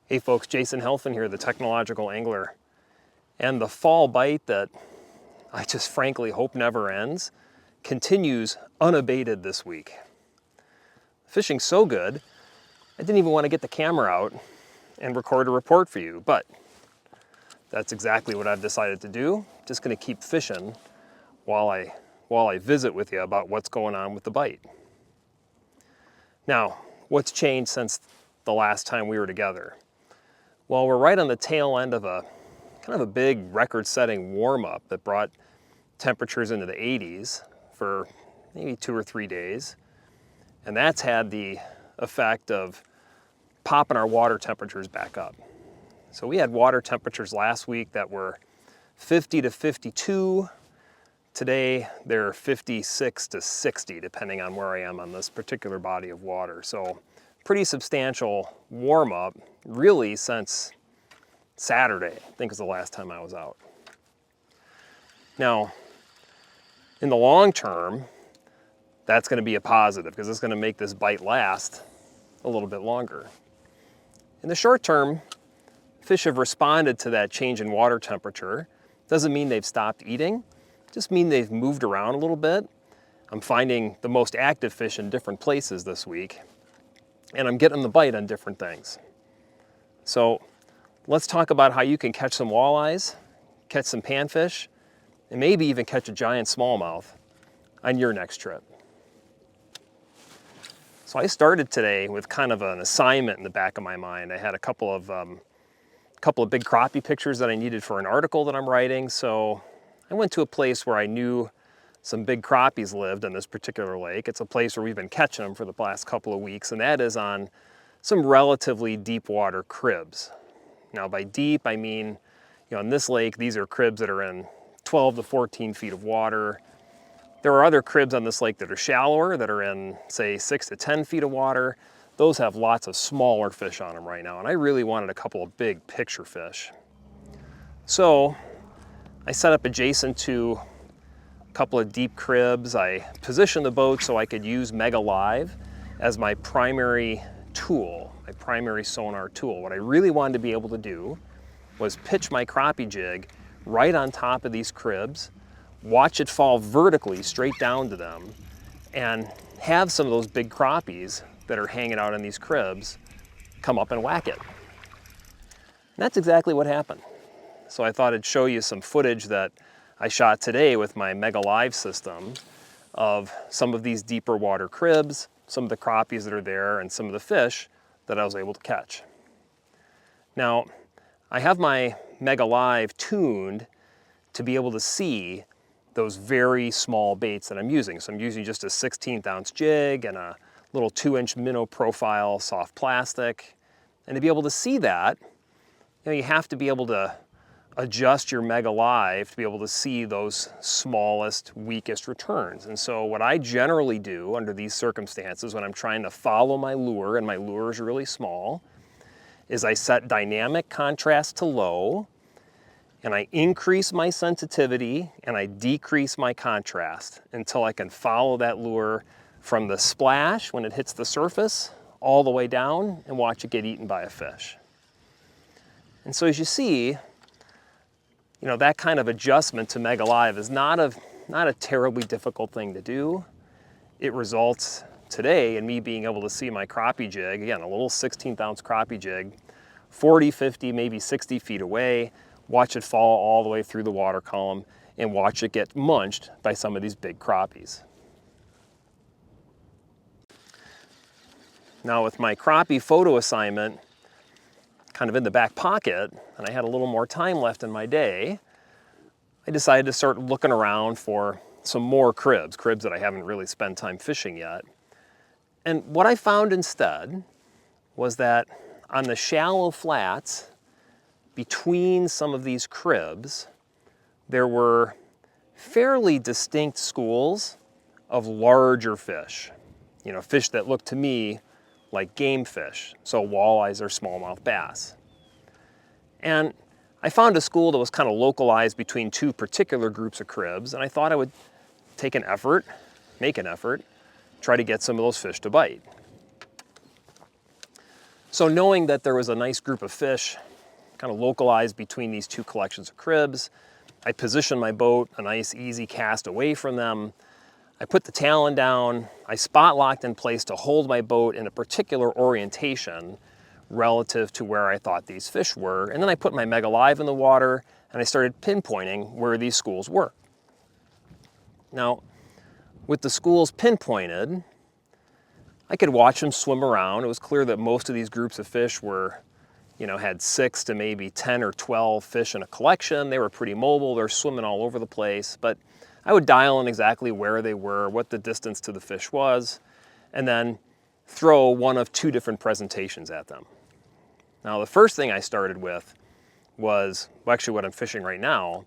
Hey folks, Jason Halfen here, the Technological Angler. And the fall bite that I just frankly hope never ends continues unabated this week. Fishing's so good, I didn't even want to get the camera out and record a report for you, but that's exactly what I've decided to do. Just gonna keep fishing while I visit with you about what's going on with the bite. Now, what's changed since the last time we were together? Well, we're right on the tail end of a kind of a big record-setting warm-up that brought temperatures into the 80s for maybe 2 or 3 days. And that's had the effect of popping our water temperatures back up. So we had water temperatures last week that were 50 to 52. Today, they're 56 to 60, depending on where I am on this particular body of water. So pretty substantial warm-up, really since Saturday, I think is the last time I was out. Now, in the long term, that's going to be a positive because it's going to make this bite last a little bit longer. In the short term, fish have responded to that change in water temperature. Doesn't mean they've stopped eating, just mean they've moved around a little bit. I'm finding the most active fish in different places this week, and I'm getting the bite on different things. So let's talk about how you can catch some walleyes, catch some panfish, and maybe even catch a giant smallmouth on your next trip. So I started today with kind of an assignment in the back of my mind. I had a couple of big crappie pictures that I needed for an article that I'm writing, so I went to a place where I knew some big crappies lived on this particular lake. It's a place where we've been catching them for the last couple of weeks, and that is on some relatively deep water cribs. Now by deep, I mean, in this lake, these are cribs that are in 12 to 14 feet of water. There are other cribs on this lake that are shallower, that are in, say, 6 to 10 feet of water. Those have lots of smaller fish on them right now, and I really wanted a couple of big picture fish. So I set up adjacent to a couple of deep cribs. I positioned the boat so I could use MEGA Live as my primary tool, my primary sonar tool. What I really wanted to be able to do was pitch my crappie jig right on top of these cribs, watch it fall vertically straight down to them, and have some of those big crappies that are hanging out in these cribs come up and whack it. And that's exactly what happened. So I thought I'd show you some footage that I shot today with my MEGA Live system of some of these deeper water cribs, some of the crappies that are there, and some of the fish that I was able to catch. Now, I have my MEGA Live tuned to be able to see those very small baits that I'm using. So I'm using just a 16th ounce jig and a little 2-inch minnow profile soft plastic. And to be able to see that, you have to be able to adjust your MEGA Live to be able to see those smallest, weakest returns. And so what I generally do under these circumstances when I'm trying to follow my lure, and my lure is really small, is I set dynamic contrast to low, and I increase my sensitivity and I decrease my contrast until I can follow that lure from the splash when it hits the surface all the way down and watch it get eaten by a fish. And so as you see, that kind of adjustment to MEGA Live is not a terribly difficult thing to do. It results today in me being able to see my crappie jig, again, a little 16th ounce crappie jig, 40, 50, maybe 60 feet away, watch it fall all the way through the water column, and watch it get munched by some of these big crappies. Now with my crappie photo assignment kind of in the back pocket, and I had a little more time left in my day, I decided to start looking around for some more cribs that I haven't really spent time fishing yet. And what I found instead was that on the shallow flats between some of these cribs, there were fairly distinct schools of larger fish. Fish that looked to me like game fish, so walleyes or smallmouth bass. And I found a school that was kind of localized between two particular groups of cribs, and I thought I would make an effort, try to get some of those fish to bite. So knowing that there was a nice group of fish kind of localized between these two collections of cribs, I positioned my boat a nice easy cast away from them. I put the talon down, I spot locked in place to hold my boat in a particular orientation relative to where I thought these fish were, and then I put my Mega Live in the water and I started pinpointing where these schools were. Now, with the schools pinpointed, I could watch them swim around. It was clear that most of these groups of fish were, had 6 to maybe 10 or 12 fish in a collection. They were pretty mobile, they're swimming all over the place, but I would dial in exactly where they were, what the distance to the fish was, and then throw one of 2 different presentations at them. Now, the first thing I started with was, well, actually what I'm fishing right now,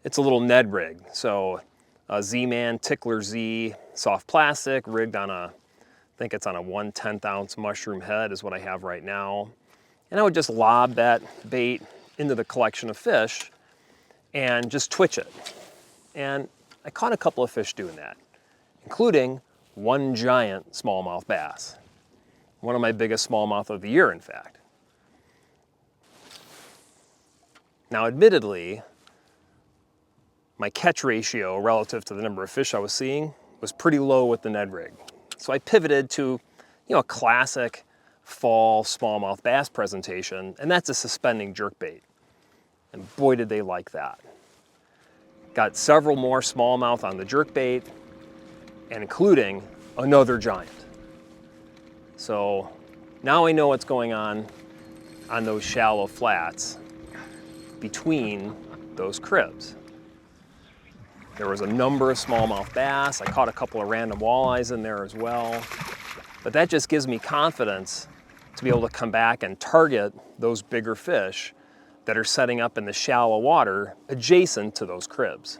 it's a little Ned rig. So a Z-Man Tickler Z soft plastic rigged on I think it's on a 1/10 ounce mushroom head is what I have right now. And I would just lob that bait into the collection of fish and just twitch it. And I caught a couple of fish doing that, including one giant smallmouth bass. One of my biggest smallmouth of the year, in fact. Now, admittedly, my catch ratio relative to the number of fish I was seeing was pretty low with the Ned rig. So I pivoted to, a classic fall smallmouth bass presentation, and that's a suspending jerkbait. And boy, did they like that. Got several more smallmouth on the jerkbait, and including another giant. So now I know what's going on those shallow flats between those cribs. There was a number of smallmouth bass. I caught a couple of random walleyes in there as well. But that just gives me confidence to be able to come back and target those bigger fish that are setting up in the shallow water adjacent to those cribs.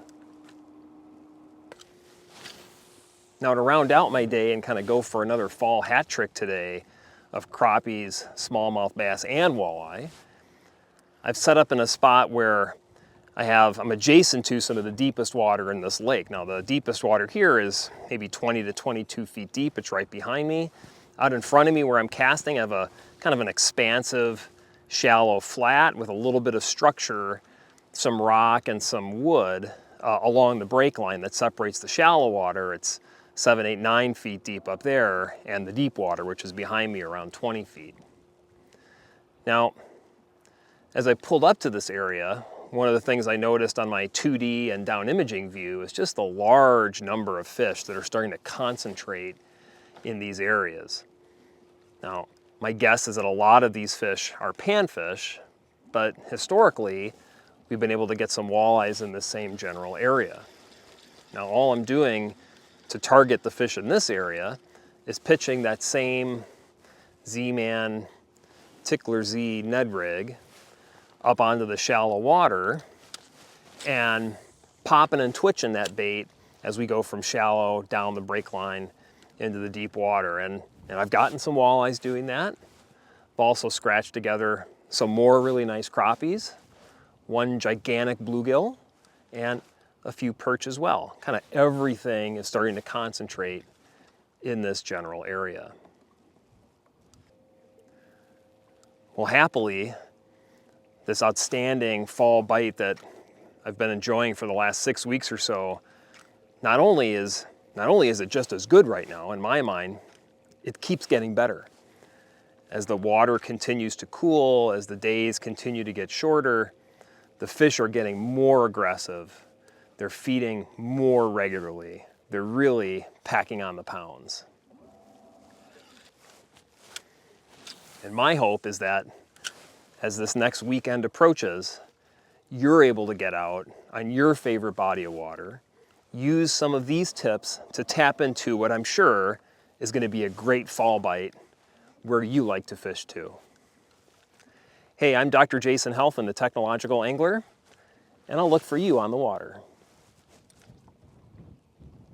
Now, to round out my day and kind of go for another fall hat trick today of crappies, smallmouth bass, and walleye, I've set up in a spot where I'm adjacent to some of the deepest water in this lake. Now, the deepest water here is maybe 20 to 22 feet deep. It's right behind me. Out in front of me where I'm casting, I have a kind of an expansive, shallow flat with a little bit of structure, some rock and some wood along the break line that separates the shallow water. It's 7, 8, 9 feet deep up there, and the deep water, which is behind me, around 20 feet. Now, as I pulled up to this area, one of the things I noticed on my 2D and down imaging view is just the large number of fish that are starting to concentrate in these areas. Now, my guess is that a lot of these fish are panfish, but historically, we've been able to get some walleyes in the same general area. Now, all I'm doing to target the fish in this area is pitching that same Z-Man Tickler Z Ned rig up onto the shallow water and popping and twitching that bait as we go from shallow down the break line into the deep water. And I've gotten some walleyes doing that. I've also scratched together some more really nice crappies, one gigantic bluegill, and a few perch as well. Kind of everything is starting to concentrate in this general area. Well, happily, this outstanding fall bite that I've been enjoying for the last 6 weeks or so, not only is it just as good right now, in my mind, it keeps getting better. As the water continues to cool, as the days continue to get shorter, the fish are getting more aggressive. They're feeding more regularly. They're really packing on the pounds. And my hope is that as this next weekend approaches, you're able to get out on your favorite body of water, use some of these tips to tap into what I'm sure is going to be a great fall bite where you like to fish too. Hey, I'm Dr. Jason Halfen, the Technological Angler, and I'll look for you on the water.